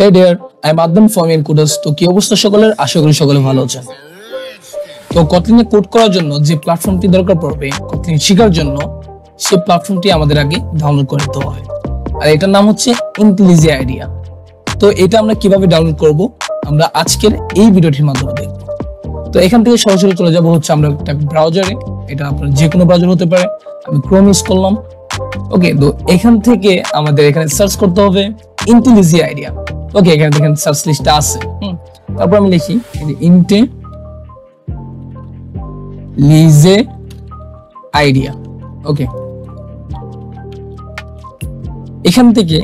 Hey there, I'm Adnan from Encoders. তো কি অবস্থা সকলের? আশা করি সকলে ভালো আছেন। তো কতলিনে কোড করার জন্য যে প্ল্যাটফর্মটি দরকার পড়বে, কতলিন শেখার জন্য সেই প্ল্যাটফর্মটি আমাদের আগে ডাউনলোড করে নিতে হবে। আর এটার নাম হচ্ছে IntelliJ IDEA। তো এটা আমরা কিভাবে ডাউনলোড করব আমরা আজকের এই ভিডিওটির মাধ্যমে দেখব। তো এখান থেকে সরাসরি চলে যাব হচ্ছে আমরা একটা ব্রাউজারে, এটা আপনার যে কোনো ব্রাউজার হতে পারে। আমি ক্রোম ইউজ করলাম। ওকে, তো এখান থেকে আমাদের এখানে সার্চ করতে হবে IntelliJ IDEA। ওকে, এখানে দেখেন সার্চ লিস্টটা আছে। তারপর আমি লিখি IntelliJ IDEA। ওকে, এখান থেকে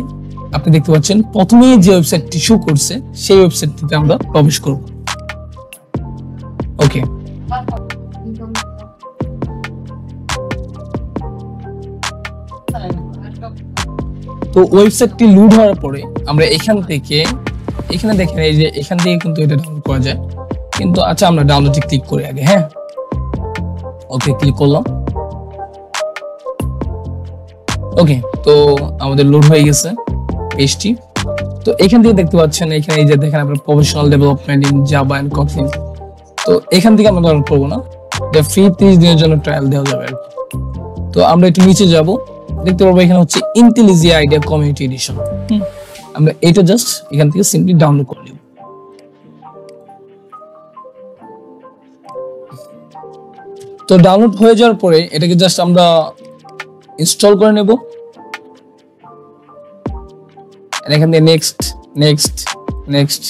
আপনি দেখতে পাচ্ছেন প্রথমে যে ওয়েবসাইটটি শো করছে সেই ওয়েবসাইটটিতে আমরা প্রবেশ করব। ওকে, তো ওয়েবসাইটটি লোড হওয়ার পরে আমরা এখান থেকে এখানে দেখেন এই যে এখান থেকে কিন্তু এটা ডাউনলোড করা যায়, কিন্তু আচ্ছা আমরা ডাউনলোডে ক্লিক করি আগে। হ্যাঁ, ওকে, ক্লিক করলাম। ওকে, তো আমাদের লোড হয়ে গেছে পেজটি। তো এখান থেকে দেখতে পাচ্ছেন এখানে এই যে দেখেন আপনার professional development in Java and Kotlin. তো এখান থেকে আমরা ডাউনলোড করব না, এটা ফ্রি 30 দিনের জন্য ট্রায়াল দেওয়া যাবে আর কি। তো আমরা একটু নিচে যাব, দেখতে পাবো এখানে হচ্ছে IntelliJ IDEA কমিউনিটি এডিশন। আমরা এটা জাস্ট এখান থেকে সিম্পলি ডাউনলোড করে নেব। তো ডাউনলোড হয়ে যাওয়ার পরে এটাকে জাস্ট আমরা ইনস্টল করে নেব। এখান থেকে নেক্সট নেক্সট নেক্সট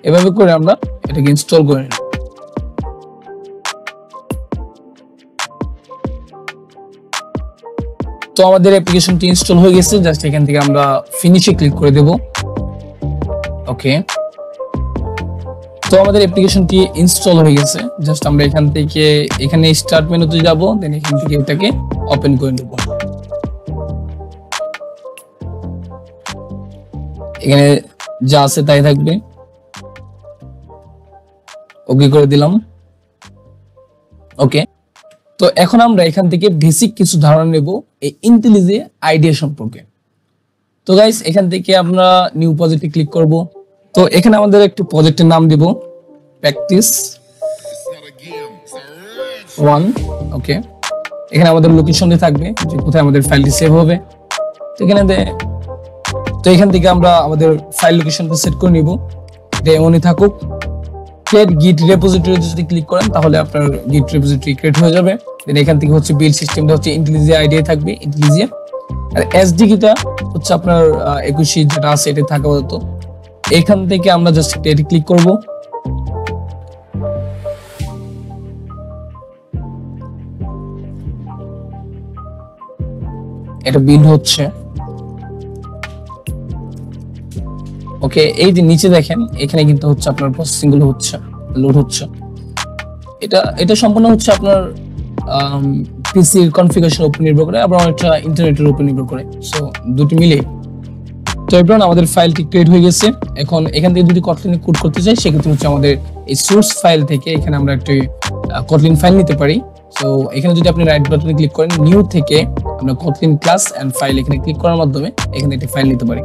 এভাবে করে আমরা এটাকে ইনস্টল করে নেব। তো আমাদের অ্যাপ্লিকেশনটি ইনস্টল হয়ে গেছে, জাস্ট এখান থেকে আমরা ফিনিশে ক্লিক করে দেব। ওকে, তো আমাদের অ্যাপ্লিকেশনটি ইনস্টল হয়ে গেছে, জাস্ট আমরা এখান থেকে এখানে স্টার্ট মেনুতে যাব, দেন এখান থেকে এটাকে ওপেন করে নেব। এখানে যা আছে তাই থাকবে। ওকে করে দিলাম। ওকে, তো এখন আমরা এখান থেকে বেসিক কিছু ধারণা নেব এই IntelliJ IDEA সম্পর্কে। তো গাইস, এখান থেকে আমরা নিউ প্রজেক্টে ক্লিক করব। তো এখানে আমাদের একটু প্রজেক্টের নাম দিব প্র্যাকটিস 1। ওকে, এখানে আমাদের লোকেশনটি থাকবে যে কোথায় আমাদের ফাইলটি সেভ হবে। তো এখান থেকে আমরা আমাদের ফাইল লোকেশনটা সেট করে নিব, এটা এমনই থাকুক। ক্রিয়েট গিট রেপোজিটরি যদি ক্লিক করেন তাহলে আপনার গিট রেপোজিটরি ক্রিয়েট হয়ে যাবে। দেন এখান থেকে হচ্ছে বিল্ড সিস্টেমটা হচ্ছে IntelliJ IDEA থাকবে, IntelliJ। আর SDKটা হচ্ছে আপনার 21 যেটা আছে এটা থাকা হতো। এখান থেকে আমরা জাস্ট এটা ক্লিক করব। এটা বিল্ড হচ্ছে। ওকে, এই যে নিচে দেখেন এখানে কিন্তু হচ্ছে আপনার প্রসেসিং গুলো হচ্ছে, লোড হচ্ছে। এটা সম্পূর্ণ হচ্ছে আপনার পিসির কনফিগারেশনের উপর নির্ভর করে, আবার অনেকটা ইন্টারনেটের উপর নির্ভর করে। সো দুটি মিলে তো এবার আমাদের ফাইলটি ক্রিয়েট হয়ে গেছে। এখন এখান থেকে যদি কটলিনে কোড করতে চাই সেক্ষেত্রে হচ্ছে আমাদের এই সোর্স ফাইল থেকে এখানে আমরা একটা কটলিন ফাইল নিতে পারি। সো এখানে যদি আপনি রাইট বাটনে ক্লিক করেন, নিউ থেকে আমরা কটলিন ক্লাস এন্ড ফাইল এখানে ক্লিক করার মাধ্যমে এখানে একটা ফাইল নিতে পারি।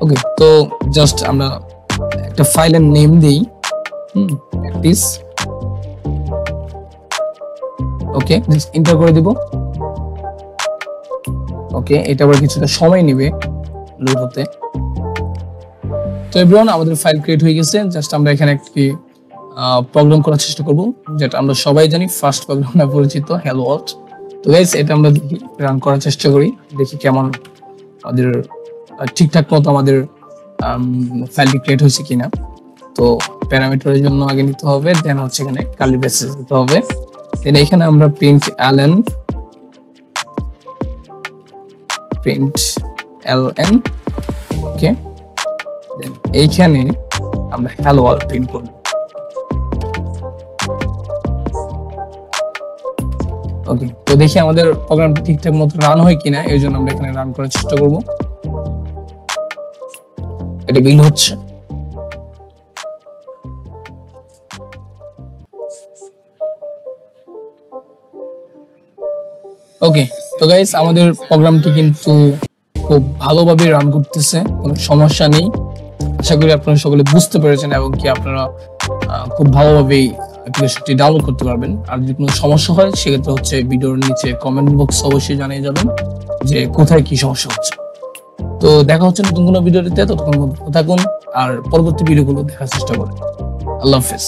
ওকে, তো জাস্ট আমরা একটা ফাইলের নেম দেই প্র্যাকটিস। ওকে, জাস্ট এন্টার করে দিব। ওকে, এটা আবার কিছুটা সময় নেবে লোড হতে। তো এভরিওয়ান, আমাদের ফাইল ক্রিয়েট হয়ে গেছে। জাস্ট আমরা এখানে একটি প্রোগ্রাম করার চেষ্টা করব, যেটা আমরা সবাই জানি ফার্স্ট প্রোগ্রাম নামে পরিচিত, হ্যালো ওয়ার্ল্ড। তো গাইস, এটা আমরা দেখি রান করার চেষ্টা করি, দেখি কেমন আমাদের ঠিকঠাক মতো আমাদের ফাইলটি ক্রিয়েট হয়েছে কিনা। তো প্যারামিটারের জন্য আগে নিতে হবে, দেন হচ্ছে এখানে কার্লি ব্রেসেস দিতে হবে। দেন এখানে আমরা প্রিন্ট ln। ওকে, দেন এইখানে আমরা হ্যালো ওয়ার্ল্ড প্রিন্ট করব। ওকে, তো দেখি আমাদের প্রোগ্রামটা ঠিকঠাক মতো রান হয় কিনা, এর জন্য আমরা এখানে রান করার চেষ্টা করব। এটা বিল্ড হচ্ছে। ওকে, তো গাইস, আমাদের প্রোগ্রামটি কিন্তু খুব ভালোভাবে রান করতেছে, কোনো সমস্যা নেই। আশা করি আপনারা সকলে বুঝতে পেরেছেন এবং কি আপনারা খুব ভালোভাবে অ্যাপ্লিকেশনটি ডাউনলোড করতে পারবেন। আর যদি কোনো সমস্যা হয় সেক্ষেত্রে হচ্ছে ভিডিওর নিচে কমেন্ট বক্স অবশ্যই জানিয়ে যাবেন যে কোথায় কি সমস্যা হচ্ছে। তো দেখা হচ্ছে নতুন কোনো ভিডিওতে, ততক্ষণ থাকুন আর পরবর্তী ভিডিওগুলো দেখার চেষ্টা করুন। আল্লাহ হাফেজ।